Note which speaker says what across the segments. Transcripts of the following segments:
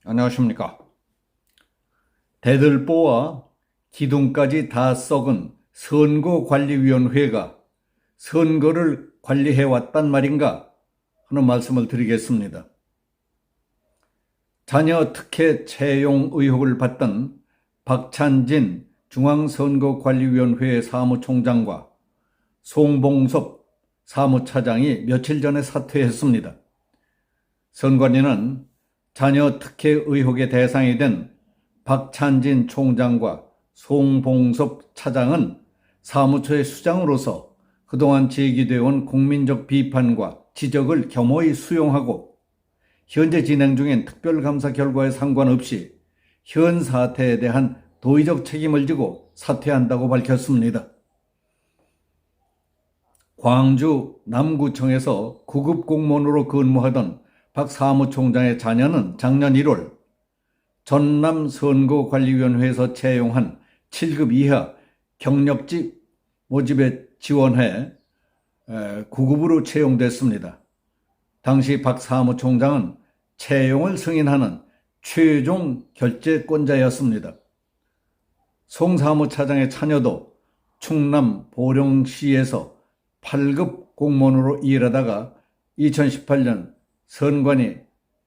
Speaker 1: 안녕하십니까. 대들보와 기둥까지 다 썩은 선거관리위원회가 선거를 관리해왔단 말인가 하는 말씀을 드리겠습니다. 자녀 특혜 채용 의혹을 받던 박찬진 중앙선거관리위원회 사무총장과 송봉섭 사무차장이 며칠 전에 사퇴했습니다. 선관위는 자녀 특혜 의혹의 대상이 된 박찬진 총장과 송봉섭 차장은 사무처의 수장으로서 그동안 제기되어 온 국민적 비판과 지적을 겸허히 수용하고 현재 진행 중인 특별감사 결과에 상관없이 현 사태에 대한 도의적 책임을 지고 사퇴한다고 밝혔습니다. 광주 남구청에서 구급 공무원으로 근무하던 박 사무총장의 자녀는 작년 1월 전남선거관리위원회에서 채용한 7급 이하 경력직 모집에 지원해 9급으로 채용됐습니다. 당시 박 사무총장은 채용을 승인하는 최종 결재권자였습니다. 송 사무차장의 자녀도 충남 보령시에서 8급 공무원으로 일하다가 2018년 선관위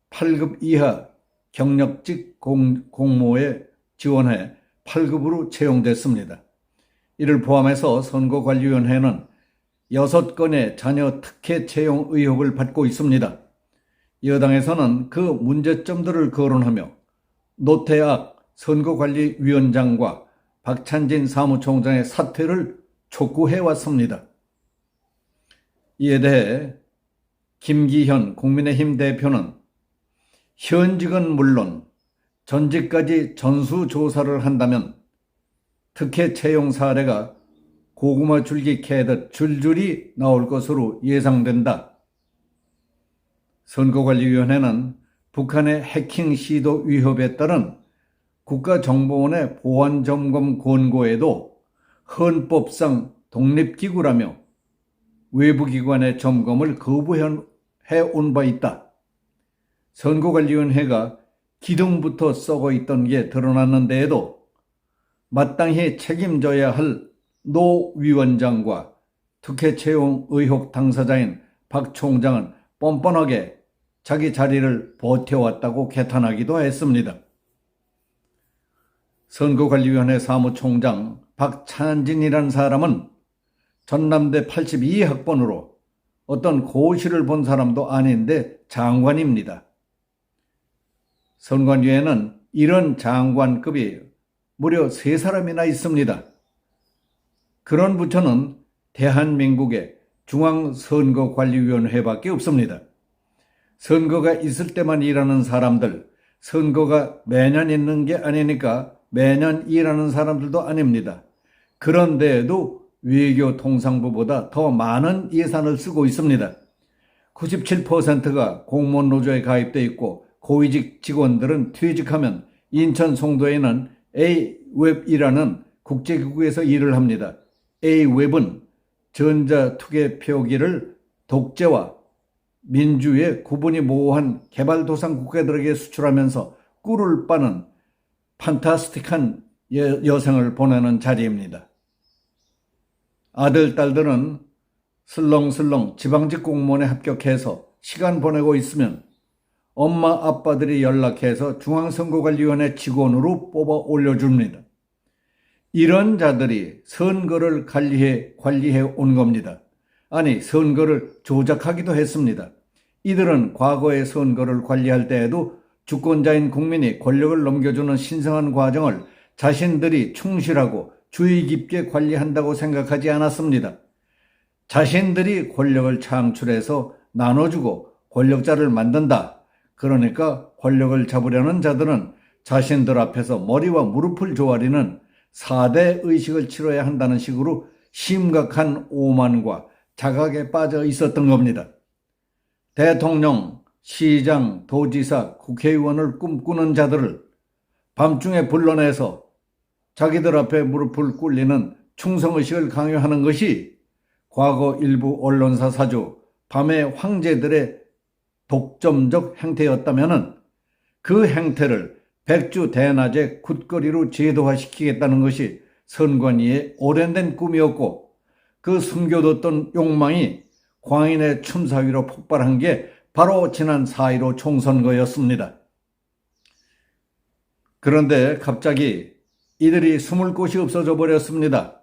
Speaker 1: 8급 이하 경력직 공모에 지원해 8급으로 채용됐습니다. 이를 포함해서 선거관리위원회는 6건의 자녀 특혜 채용 의혹을 받고 있습니다. 여당에서는 그 문제점들을 거론하며 노태악 선거관리위원장과 박찬진 사무총장의 사퇴를 촉구해왔습니다. 이에 대해 김기현 국민의힘 대표는 현직은 물론 전직까지 전수조사를 한다면 특혜 채용 사례가 고구마 줄기 캐듯 줄줄이 나올 것으로 예상된다. 선거관리위원회는 북한의 해킹 시도 위협에 따른 국가정보원의 보안점검 권고에도 헌법상 독립기구라며 외부기관의 점검을 거부해온 바 있다. 선거관리위원회가 기둥부터 썩어 있던 게 드러났는데에도 마땅히 책임져야 할 노 위원장과 특혜 채용 의혹 당사자인 박 총장은 뻔뻔하게 자기 자리를 버텨왔다고 개탄하기도 했습니다. 선거관리위원회 사무총장 박찬진이라는 사람은 전남대 82학번으로 어떤 고시를 본 사람도 아닌데 장관입니다. 선관위에는 이런 장관급이 무려 3사람이나 있습니다. 그런 부처는 대한민국의 중앙선거관리위원회밖에 없습니다. 선거가 있을 때만 일하는 사람들, 선거가 매년 있는 게 아니니까 매년 일하는 사람들도 아닙니다. 그런데에도 외교통상부보다 더 많은 예산을 쓰고 있습니다. 97%가 공무원 노조에 가입돼 있고 고위직 직원들은 퇴직하면 인천 송도에는 A웹이라는 국제기구에서 일을 합니다. A웹은 전자투개 표기를 독재와 민주의 구분이 모호한 개발도상 국가들에게 수출하면서 꿀을 빠는 판타스틱한 여생을 보내는 자리입니다. 아들, 딸들은 슬렁슬렁 지방직 공무원에 합격해서 시간 보내고 있으면 엄마, 아빠들이 연락해서 중앙선거관리위원회 직원으로 뽑아 올려줍니다. 이런 자들이 선거를 관리해 온 겁니다. 아니, 선거를 조작하기도 했습니다. 이들은 과거의 선거를 관리할 때에도 주권자인 국민이 권력을 넘겨주는 신성한 과정을 자신들이 충실하고 주의 깊게 관리한다고 생각하지 않았습니다. 자신들이 권력을 창출해서 나눠주고 권력자를 만든다. 그러니까 권력을 잡으려는 자들은 자신들 앞에서 머리와 무릎을 조아리는 4대 의식을 치러야 한다는 식으로 심각한 오만과 자각에 빠져 있었던 겁니다. 대통령, 시장, 도지사, 국회의원을 꿈꾸는 자들을 밤중에 불러내서 자기들 앞에 무릎을 꿇리는 충성의식을 강요하는 것이 과거 일부 언론사 사주, 밤의 황제들의 독점적 행태였다면 그 행태를 백주 대낮에 굳거리로 제도화시키겠다는 것이 선관위의 오랜된 꿈이었고, 그 숨겨뒀던 욕망이 광인의 춤사위로 폭발한 게 바로 지난 4.15 총선거였습니다. 그런데 갑자기 이들이 숨을 곳이 없어져 버렸습니다.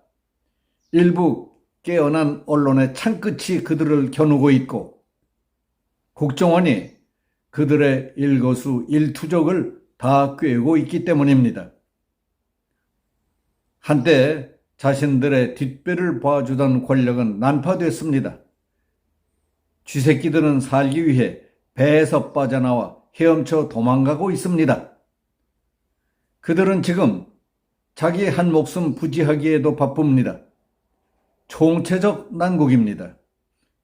Speaker 1: 일부 깨어난 언론의 창끝이 그들을 겨누고 있고, 국정원이 그들의 일거수일투족을 다 꿰고 있기 때문입니다. 한때 자신들의 뒷배를 봐주던 권력은 난파됐습니다. 쥐새끼들은 살기 위해 배에서 빠져나와 헤엄쳐 도망가고 있습니다. 그들은 지금 자기 한 목숨 부지하기에도 바쁩니다. 총체적 난국입니다.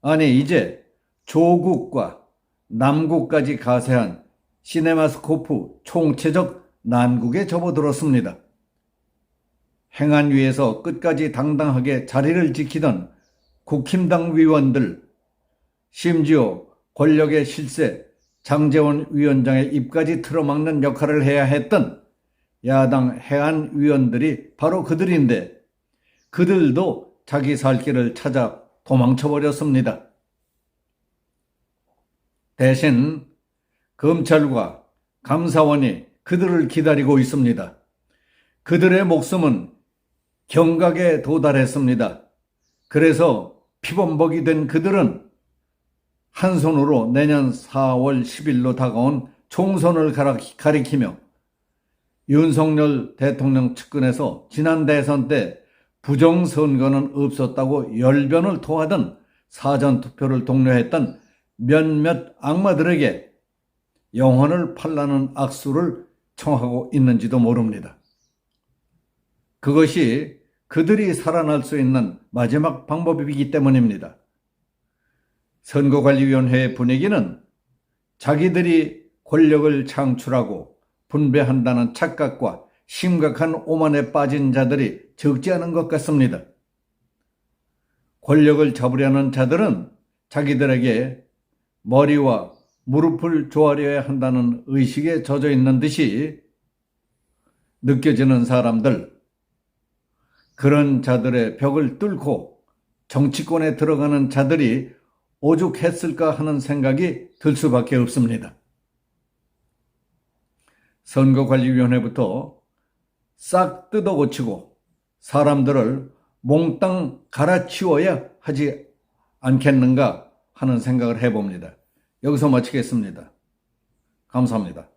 Speaker 1: 아니, 이제 조국과 남국까지 가세한 시네마스코프 총체적 난국에 접어들었습니다. 행안 위에서 끝까지 당당하게 자리를 지키던 국힘당 위원들, 심지어 권력의 실세 장제원 위원장의 입까지 틀어막는 역할을 해야 했던 야당 해안 위원들이 바로 그들인데, 그들도 자기 살 길을 찾아 도망쳐버렸습니다. 대신 검찰과 감사원이 그들을 기다리고 있습니다. 그들의 목숨은 경각에 도달했습니다. 그래서 피범벅이 된 그들은 한 손으로 내년 4월 10일로 다가온 총선을 가리키며 윤석열 대통령 측근에서 지난 대선 때 부정선거는 없었다고 열변을 토하던 사전투표를 독려했던 몇몇 악마들에게 영혼을 팔라는 악수를 청하고 있는지도 모릅니다. 그것이 그들이 살아날 수 있는 마지막 방법이기 때문입니다. 선거관리위원회의 분위기는 자기들이 권력을 창출하고 분배한다는 착각과 심각한 오만에 빠진 자들이 적지 않은 것 같습니다. 권력을 잡으려는 자들은 자기들에게 머리와 무릎을 조아려야 한다는 의식에 젖어 있는 듯이 느껴지는 사람들, 그런 자들의 벽을 뚫고 정치권에 들어가는 자들이 오죽했을까 하는 생각이 들 수밖에 없습니다. 선거관리위원회부터 싹 뜯어 고치고 사람들을 몽땅 갈아치워야 하지 않겠는가 하는 생각을 해봅니다. 여기서 마치겠습니다. 감사합니다.